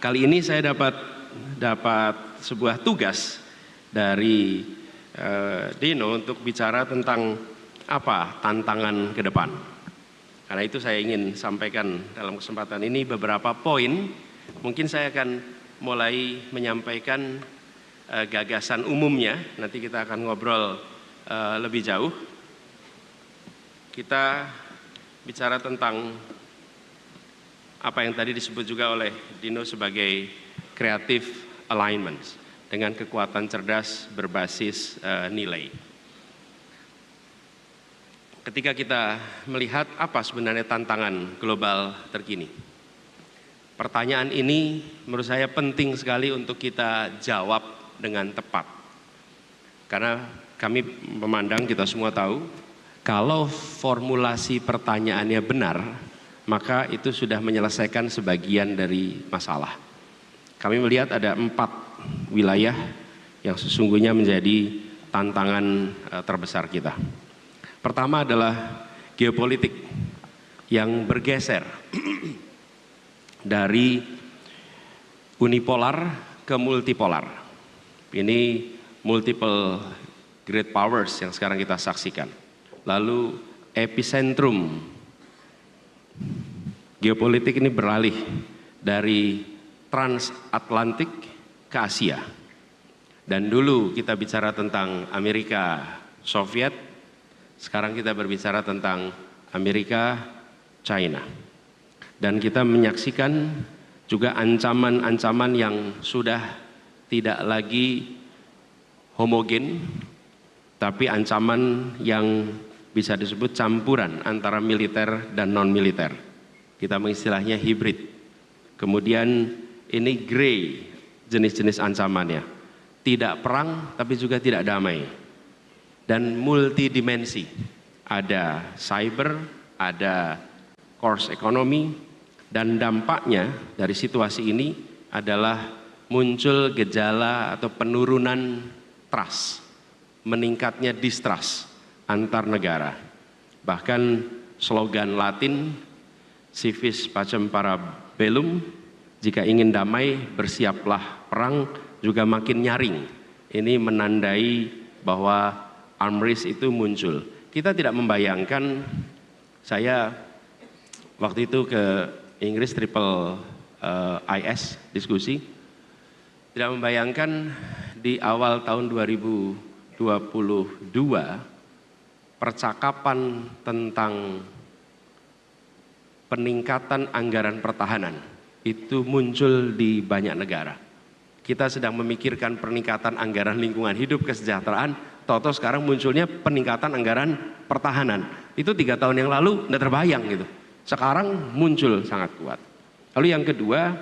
Kali ini saya dapat sebuah tugas dari Dino untuk bicara tentang apa tantangan ke depan. Karena itu saya ingin sampaikan dalam kesempatan ini beberapa poin. Mungkin saya akan mulai menyampaikan gagasan umumnya. Nanti kita akan ngobrol lebih jauh. Kita bicara tentang apa yang tadi disebut juga oleh Dino sebagai creative alignments dengan kekuatan cerdas berbasis nilai. Ketika kita melihat apa sebenarnya tantangan global terkini, pertanyaan ini menurut saya penting sekali untuk kita jawab dengan tepat. Karena kami memandang, kita semua tahu, kalau formulasi pertanyaannya benar, maka itu sudah menyelesaikan sebagian dari masalah. Kami melihat ada 4 wilayah yang sesungguhnya menjadi tantangan terbesar kita. Pertama adalah geopolitik yang bergeser dari unipolar ke multipolar. Ini multiple great powers yang sekarang kita saksikan. Lalu epicentrum geopolitik ini beralih dari transatlantik ke Asia. Dan dulu kita bicara tentang Amerika Soviet, sekarang kita berbicara tentang Amerika China. Dan kita menyaksikan juga ancaman-ancaman yang sudah tidak lagi homogen, tapi ancaman yang bisa disebut campuran antara militer dan non-militer. Kita mengistilahnya hibrid. Kemudian ini grey jenis-jenis ancamannya. Tidak perang tapi juga tidak damai. Dan multidimensi. Ada cyber, ada course ekonomi, dan dampaknya dari situasi ini adalah muncul gejala atau penurunan trust, meningkatnya distrust antar negara. Bahkan slogan Latin civis pacem para bellum, jika ingin damai bersiaplah perang, juga makin nyaring. Ini menandai bahwa arms race itu muncul. Kita tidak membayangkan, saya waktu itu ke Inggris triple IS diskusi, tidak membayangkan di awal tahun 2022 percakapan tentang peningkatan anggaran pertahanan itu muncul di banyak negara. Kita sedang memikirkan peningkatan anggaran lingkungan hidup, kesejahteraan, toto sekarang munculnya peningkatan anggaran pertahanan. Itu 3 tahun yang lalu tidak terbayang gitu. Sekarang muncul sangat kuat. Lalu yang kedua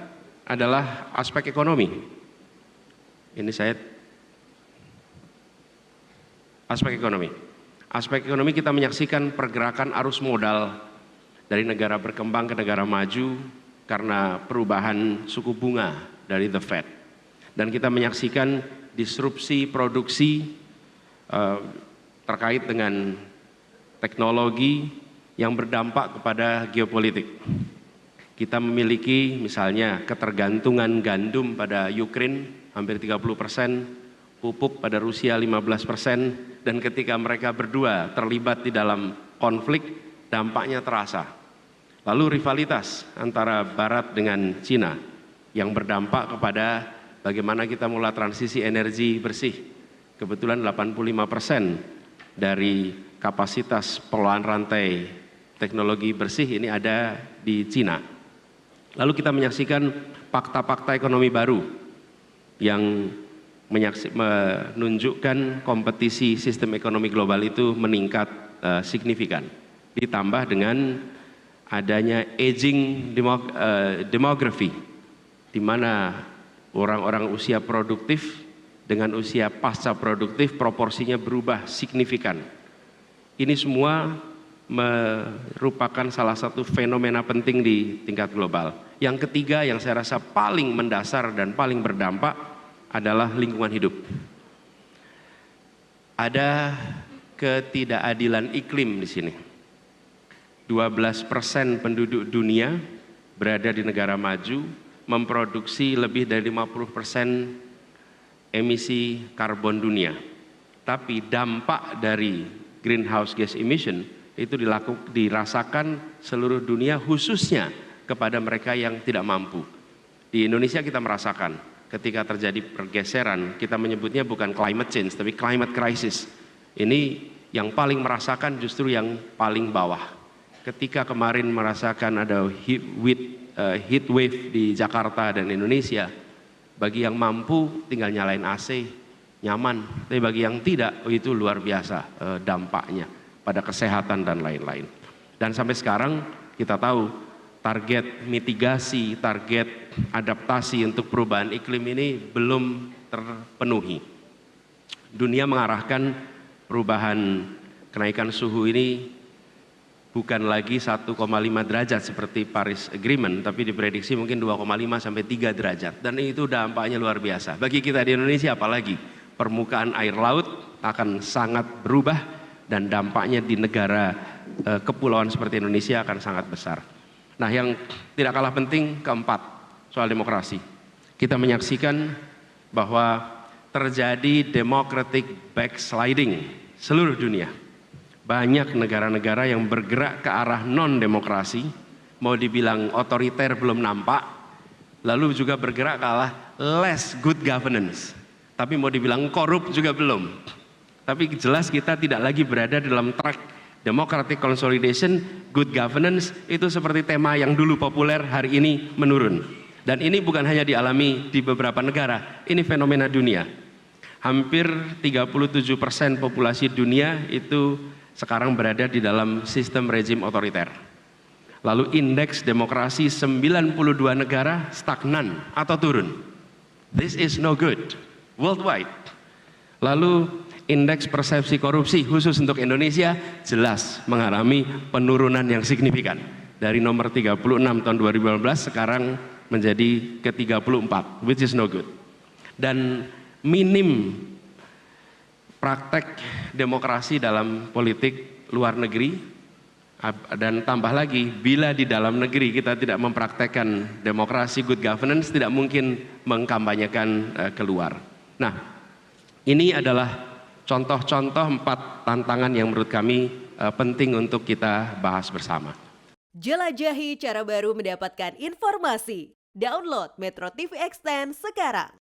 adalah aspek ekonomi. Ini saya aspek ekonomi. Aspek ekonomi kita menyaksikan pergerakan arus modal dari negara berkembang ke negara maju karena perubahan suku bunga dari The Fed. Dan kita menyaksikan disrupsi produksi terkait dengan teknologi yang berdampak kepada geopolitik. Kita memiliki misalnya ketergantungan gandum pada Ukraina hampir 30%, pupuk pada Rusia 15%, dan ketika mereka berdua terlibat di dalam konflik, dampaknya terasa. Lalu rivalitas antara Barat dengan Cina yang berdampak kepada bagaimana kita mulai transisi energi bersih. Kebetulan 85% dari kapasitas pengelolaan rantai teknologi bersih ini ada di Cina. Lalu kita menyaksikan fakta-fakta ekonomi baru yang menunjukkan kompetisi sistem ekonomi global itu meningkat signifikan. Ditambah dengan adanya aging demografi, di mana orang-orang usia produktif dengan usia pasca produktif proporsinya berubah signifikan. Ini semua merupakan salah satu fenomena penting di tingkat global. Yang ketiga yang saya rasa paling mendasar dan paling berdampak adalah lingkungan hidup. Ada ketidakadilan iklim di sini. 12% penduduk dunia berada di negara maju, memproduksi lebih dari 50% emisi karbon dunia. Tapi dampak dari greenhouse gas emission itu dirasakan seluruh dunia, khususnya kepada mereka yang tidak mampu. Di Indonesia kita merasakan ketika terjadi pergeseran, kita menyebutnya bukan climate change tapi climate crisis. Ini yang paling merasakan justru yang paling bawah. Ketika kemarin merasakan ada heat wave di Jakarta dan Indonesia, bagi yang mampu tinggal nyalain AC, nyaman. Tapi bagi yang tidak, itu luar biasa dampaknya pada kesehatan dan lain-lain. Dan sampai sekarang kita tahu target mitigasi, target adaptasi untuk perubahan iklim ini belum terpenuhi. Dunia mengarahkan perubahan kenaikan suhu ini bukan lagi 1,5 derajat seperti Paris Agreement, tapi diprediksi mungkin 2,5 sampai 3 derajat. Dan itu dampaknya luar biasa. Bagi kita di Indonesia apalagi, permukaan air laut akan sangat berubah dan dampaknya di negara kepulauan seperti Indonesia akan sangat besar. Nah, yang tidak kalah penting keempat, soal demokrasi. Kita menyaksikan bahwa terjadi democratic backsliding seluruh dunia. Banyak negara-negara yang bergerak ke arah non-demokrasi, mau dibilang otoriter belum nampak, lalu juga bergerak ke arah less good governance, tapi mau dibilang korup juga belum. Tapi jelas kita tidak lagi berada dalam track democratic consolidation, good governance, itu seperti tema yang dulu populer, hari ini menurun. Dan ini bukan hanya dialami di beberapa negara, ini fenomena dunia. Hampir 37% populasi dunia itu sekarang berada di dalam sistem rezim otoriter. Lalu indeks demokrasi 92 negara stagnan atau turun. This is no good worldwide. Lalu indeks persepsi korupsi khusus untuk Indonesia jelas mengalami penurunan yang signifikan. Dari nomor 36 tahun 2015 sekarang menjadi ke 34, which is no good. Dan minim praktek demokrasi dalam politik luar negeri, dan tambah lagi bila di dalam negeri kita tidak mempraktekkan demokrasi good governance, tidak mungkin mengkampanyekan keluar. Nah, ini adalah contoh-contoh 4 tantangan yang menurut kami penting untuk kita bahas bersama. Jelajahi cara baru mendapatkan informasi. Download Metro TV Extend sekarang.